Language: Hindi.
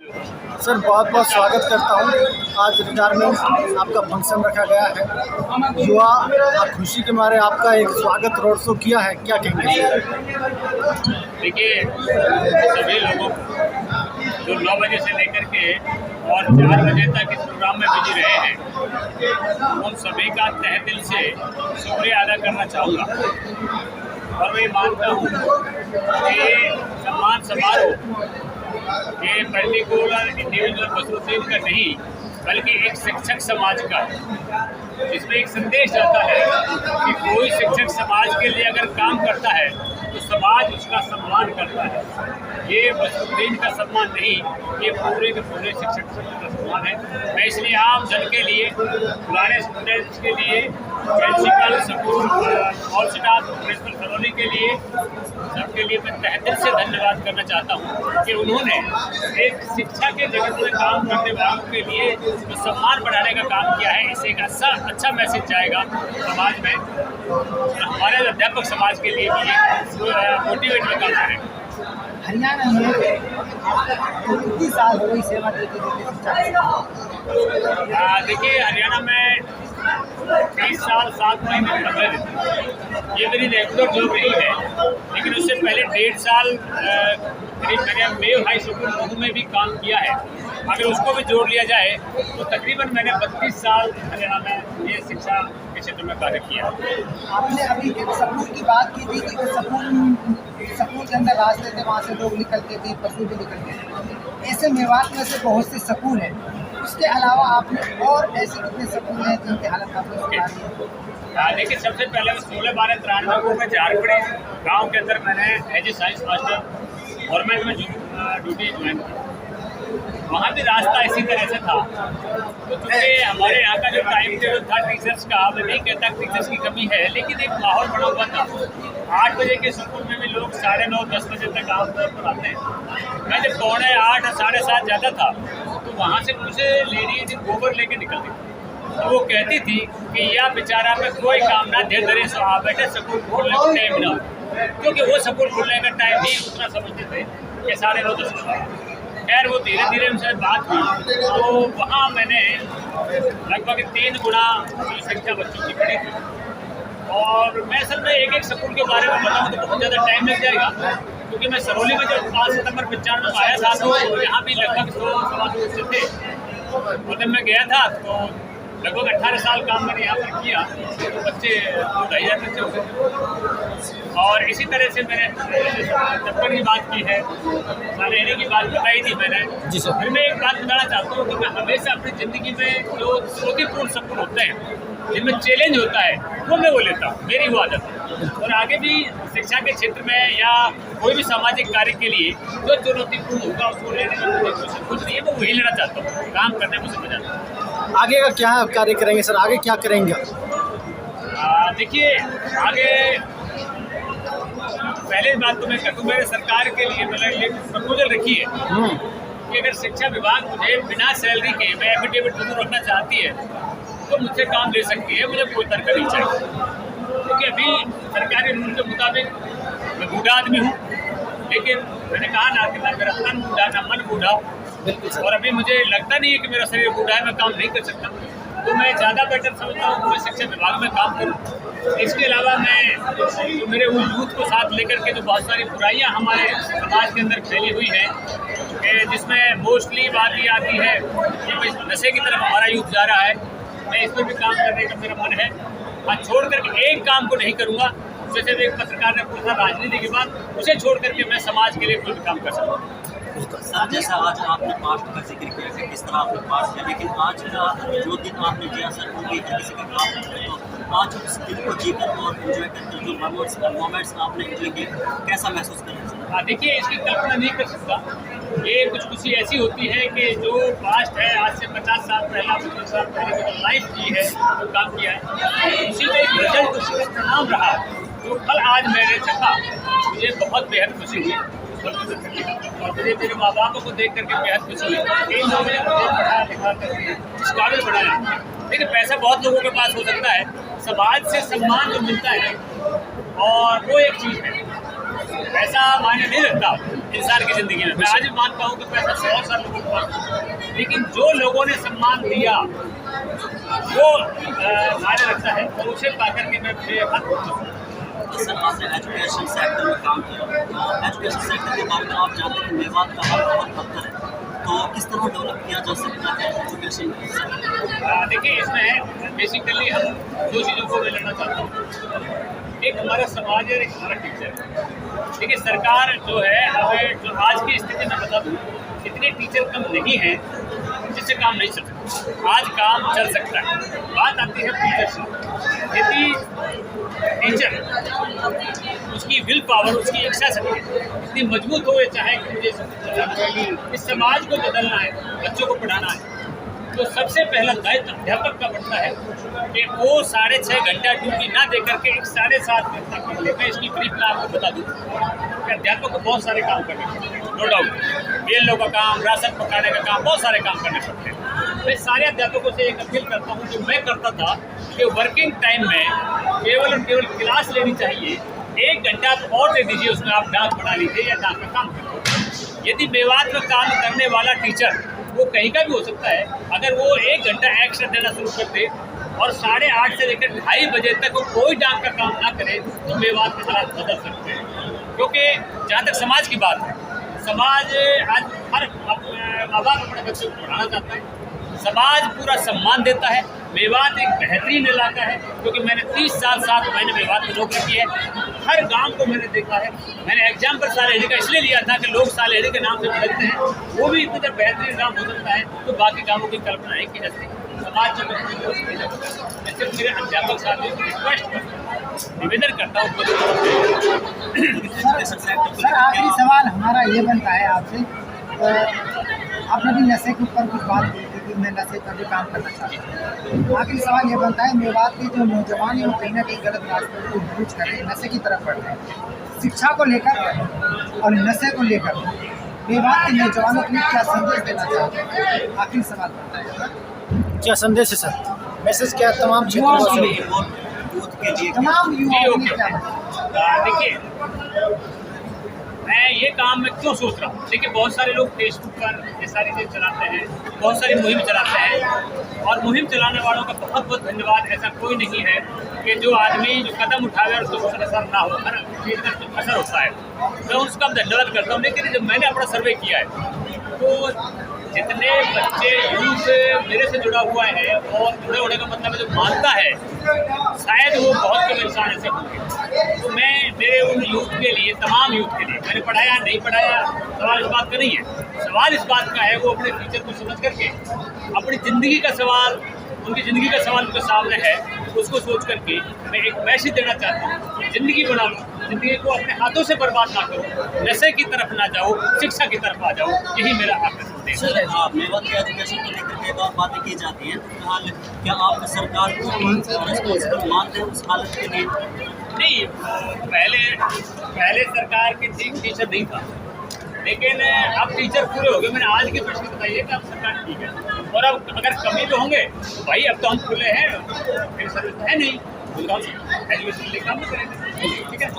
सर बहुत बहुत स्वागत करता हूँ। आज रिटायरमेंट आपका फंक्शन रखा गया है। युवा आप खुशी के मारे आपका एक स्वागत रोड शो किया है, क्या कहेंगे? देखिए, सभी लोगों जो 9 बजे से लेकर के और 4 बजे तक इस प्रोग्राम में बिजी रहे हैं, उन सभी का तहे दिल से शुक्रिया अदा करना चाहूँगा। और मैं मानता हूँ कि सम्मान समारोह ये पर्टिकुलर इंडिविजुअल बसरुद्दीन का नहीं बल्कि एक शिक्षक समाज का, जिसमें एक संदेश आता है कि कोई शिक्षक समाज के लिए अगर काम करता है तो समाज उसका सम्मान करता है। ये बसरुद्दीन का सम्मान नहीं, ये पूरे के पूरे शिक्षक का सम्मान है। मैं इसलिए आम जन के लिए, पुराने स्टूडेंट्स के लिए, principal, school all staff, principal colony के लिए, सबके लिए मैं तहे दिल से धन्यवाद करना चाहता हूँ कि उन्होंने एक शिक्षा के जगत में काम करने वालों के लिए जो सम्मान बढ़ाने का काम किया है। इससे एक अच्छा मैसेज जाएगा समाज में, हमारे अध्यापक समाज के लिए भी मोटिवेट का काम करेगा। हरियाणा में कितनी साल हो गई सेवा देते? देखिए, हरियाणा में 30 साल 7 महीने 15 दिन ये मेरी रेगुलर जॉब रही है। लेकिन उससे पहले 1.5 साल करीब मैंने मेव हाई स्कूल महू में भी काम किया है। अगर उसको भी जोड़ लिया जाए तो तकरीबन मैंने 32 साल हरियाणा में ये शिक्षा के क्षेत्र में कार्य किया। आपने अभी एक स्कूल की बात की थी कि स्कूल के अंदर रास्ते थे, वहाँ से लोग निकलते थे, पशु भी निकलते थे। ऐसे मेवात में से बहुत से स्कूल हैं। उसके अलावा आपने और ऐसे कितने स्कूल हैं जिनकी हालत आपने सुधारी? देखिए, सबसे पहले 16/12/93 को मैं झारखड़ी गाँव के अंदर मैंने as a science master government में ड्यूटी ज्वाइन की। वहाँ भी रास्ता इसी तरह से था। तो चूँकि हमारे यहाँ का जो टाइम टेबल था टीचर्स का, मैं नहीं कहता टीचर्स की कमी है, लेकिन एक माहौल बना हुआ था। 8 बजे के स्कूल में भी लोग 9:30-10 बजे तक आमतौर पर आते हैं। मैं जब 7:45 7:30 जाता था तो वहाँ से कुछ लेडीज गोबर लेके निकलती थी। तो वो कहती थी कि यह बेचारा में कोई काम ना धीरे धीरे सो आ बैठे, स्कूल खोलने का टाइम ना, क्योंकि वो स्कूल खोलने का टाइम ही उतना समझते थे कि 9:30-10 बजे। खैर, वो धीरे धीरे उनसे बात हुई तो वहाँ मैंने लगभग 3 गुना संख्या बच्चों की पढ़ी थी। और मैं असल में एक स्कूल के बारे में बताऊँ तो बहुत ज़्यादा टाइम लग जाएगा, क्योंकि मैं सरौली में जब 5 सितंबर 95 में आया था तो यहाँ भी लगभग 100-125 बच्चे थे। और जब मैं गया था तो लगभग 18 साल काम मैंने यहाँ पर किया तो बच्चे 2,500 बच्चे हो गए। और इसी तरह से मैंने दफ्तर की बात की है, सालेहरी की बात बताई थी मैंने। जी सर। फिर मैं एक बात बताना चाहता हूँ कि मैं हमेशा अपनी ज़िंदगी में जो चुनौतीपूर्ण सपने होते हैं, जिनमें चैलेंज होता है, वो मैं लेता हूँ, मेरी वो आदत है। और आगे भी शिक्षा के क्षेत्र में या कोई भी सामाजिक कार्य के लिए जो चुनौतीपूर्ण होगा उसको लेने में मुझे कुछ नहीं है, मैं वही लेना चाहता हूँ। काम करने में मुझे मजा आता है। आगे का क्या कार्य करेंगे सर? आगे क्या करेंगे? देखिए, आगे पहले बात तो मैं कहूँ, मैंने सरकार के लिए मैंने एक प्रपोजल रखी है कि अगर शिक्षा विभाग मुझे बिना सैलरी के, मैं एफिडेविट जरूर रखना चाहती है तो मुझसे काम ले सकती है। मुझे कोई तर्क नहीं चाहिए, क्योंकि अभी सरकारी रूल के मुताबिक मैं बूढ़ा आदमी हूँ, लेकिन मैंने कहा ना कि ना मेरा तन बूढ़ा ना मन बूढ़ा, और अभी मुझे लगता नहीं है कि मेरा शरीर बूढ़ा है, मैं काम नहीं कर सकता। तो मैं ज़्यादा बेटर समझता हूँ कि मैं शिक्षा विभाग में काम करूँ। इसके अलावा मैं जो मेरे उस यूथ को साथ लेकर के जो बहुत सारी बुराइयाँ हमारे समाज के अंदर फैली हुई हैं, जिसमें मोस्टली बात ये आती है कि नशे की तरफ हमारा यूथ जा रहा है, मैं इस पर भी काम करने का मेरा मन है। हाँ, छोड़ करके एक काम को नहीं करूँगा, जैसे एक पत्रकार ने पूछा राजनीति के बाद, उसे छोड़ करके मैं समाज के लिए कोई भी काम कर सकता हूँ। सर, जैसा आज आपने पास्ट का जिक्र किया कि किस तरह आपने पास्ट किया, लेकिन आज का जो दिन आपने जिया सर, क्योंकि किसी का काम करते तो आज उस दिन को जीकर और एंजॉय करते जो मोमेंट्स आपने एंजॉय किए, कैसा महसूस कर रहे हैं? हाँ, देखिए, इसकी कल्पना नहीं कर सकता। ये कुछ खुशी ऐसी होती है कि जो पास्ट है, आज से 50 साल पहले, 50 साल पहले जो लाइफ की है, जो काम किया है, उसी का एक रिजल्ट, उसी का परिणाम रहा। जो फल आज मैंने चखा, मुझे बहुत बेहद खुशी हुई और मुझे मेरे माँ बापों को देख करके बेहद खुशी हुई। इन लोगों ने मुझे पढ़ा लिखा करके इस काबिल बनाया। लेकिन पैसा बहुत लोगों के पास हो सकता है, समाज से सम्मान जो मिलता है और वो एक चीज़ है, पैसा मायने नहीं रखता। इंसान की ज़िंदगी में। मैं आज भी मानता हूँ कि पैसा 100 साल लोगों के पास, लेकिन जो लोगों ने सम्मान दिया वो मायने रखता है, और उसे पाकर के मैं बेहद खुश हूँ। सर, आपने एजुकेशन सेक्टर में काम किया, तो एजुकेशन सेक्टर के बारे में आप जानते हैं कि मेवात का हाल बहुत बदतर है, तो किस तरह डेवलप किया जा सकता है एजुकेशन सेक्टर? देखिए, इसमें बेसिकली हम दो चीज़ों को मैं लेना चाहता हूँ। एक हमारा समाज है, एक हमारा टीचर है। देखिए, सरकार जो है हमें जो आज की स्थिति में बता दूँ, इतने टीचर कम नहीं हैं जिससे काम नहीं चल सकता। आज काम चल सकता है। बात आती है टीचर से। यदि टीचर उसकी विल पावर, उसकी इच्छा शक्ति इतनी मजबूत हो, चाहे कि मुझे इस समाज को बदलना है, बच्चों को पढ़ाना है, तो सबसे पहला दायित्व अध्यापक का बनता है कि वो 6.5 घंटा ड्यूटी ना दे करके 7.5 घंटा कर ले। मैं इसकी ब्रीफ में आपको बता दूँ कि अध्यापक को बहुत सारे काम करने पड़ते हैं, नो डाउट। BLO का काम, राशन पकाने का काम, बहुत सारे काम करने पड़ते हैं। मैं सारे अध्यापकों से एक अपील करता हूँ, जो मैं करता था कि वर्किंग टाइम में केवल और केवल क्लास लेनी चाहिए, 1 घंटा आप और दे दीजिए, उसमें आप डाक बना लीजिए या डाक का काम करिए। यदि मेवात में काम करने वाला टीचर वो कहीं का भी हो सकता है, अगर वो 1 घंटा एक्स्ट्रा देना शुरू कर दे और 8:30 से लेकर 2:30 बजे तक वो कोई डाक का काम ना करे, तो मेवात के हालात बदल सकते हैं। क्योंकि जहाँ तक समाज की बात है, समाज आज हर माँ बाप अपने बच्चों को पढ़ाना चाहता है, समाज पूरा सम्मान देता है। मेवात एक बेहतरीन इलाका है, क्योंकि मैंने 30 साल 7 महीने मेवात में नौकरी की है। हर गांव को मैंने देखा है। मैंने एग्जाम्पल सालेहड़ी का इसलिए लिया था कि लोग सालेहड़ी के नाम से बदलते हैं, वो भी इतना जब बेहतरीन गाँव हो सकता है तो बाकी गाँवों की कल्पना नहीं की जा सकती। समाज जो मैं सिर्फ मेरे अध्यापक साथियों को रिक्वेस्ट करता, निवेदन करता हूँ। सर, आखिरी सवाल हमारा ये बनता है आपसे, आपने भी नशे के ऊपर कुछ बात की थी कि मैं नशे पर भी काम करना चाहता हूँ। आखिरी सवाल ये बनता है, मेवात के जो नौजवान हैं वो कहीं ना कहीं गलत रास्ते को यूज करें, नशे की तरफ बढ़ रहे हैं। शिक्षा को लेकर और नशे को लेकर मेवात के नौजवानों के लिए क्या संदेश देना चाहते हैं? आखिरी सवाल बनता है, क्या संदेश है सर? मैसेज क्या तमाम क्षेत्रों में? तमाम युवाओं के लिए क्या बताएं? देखिए, मैं ये काम मैं क्यों सोच रहा हूँ। देखिए, बहुत सारे लोग फेसबुक पर ये सारी चीज़ चलाते हैं, बहुत सारी मुहिम चलाते हैं, और मुहिम चलाने वालों का बहुत बहुत धन्यवाद। ऐसा कोई नहीं है कि जो आदमी जो कदम उठावे और उसको असर ना हो, हर चीज़ का तो असर होता है। मैं उसका धन्यवाद करता हूँ। लेकिन जब मैंने अपना सर्वे किया है, तो जितने बच्चे यूथ मेरे से जुड़ा हुआ है और जुड़े होने का मतलब है जो मानता है, शायद वो बहुत कम इंसान ऐसे होंगे। तो मैं मेरे उन यूथ के लिए, तमाम यूथ के लिए, मैंने पढ़ाया नहीं पढ़ाया सवाल इस बात का नहीं है। सवाल इस बात का है, वो अपने फ्यूचर को समझ करके अपनी ज़िंदगी का सवाल, उनकी ज़िंदगी का सवाल उनके सामने है, उसको सोच करके मैं एक मैसेज देना चाहता हूँ। ज़िंदगी बना लो, ज़िंदगी को अपने हाथों से बर्बाद ना करो, नशे की तरफ ना जाओ, शिक्षा की तरफ आ जाओ। यही मेरा आखिरी संदेश है। मेवात के एजुकेशन को लेकर कई बार बातें की जाती हैं, फिलहाल क्या आप सरकार को रिस्पॉन्सिबल मानते हैं उस हालत के लिए? नहीं, पहले सरकार के टीचर नहीं था, लेकिन अब टीचर पूरे हो गए। मैंने आज के प्रश्न बताइए कि अब सरकार ठीक है, और अब अगर कमी तो होंगे भाई, अब तो हम खुले हैं, फिर सर्विस है नहीं, तो हम एजुकेशन के लिए काम करेंगे। ठीक है।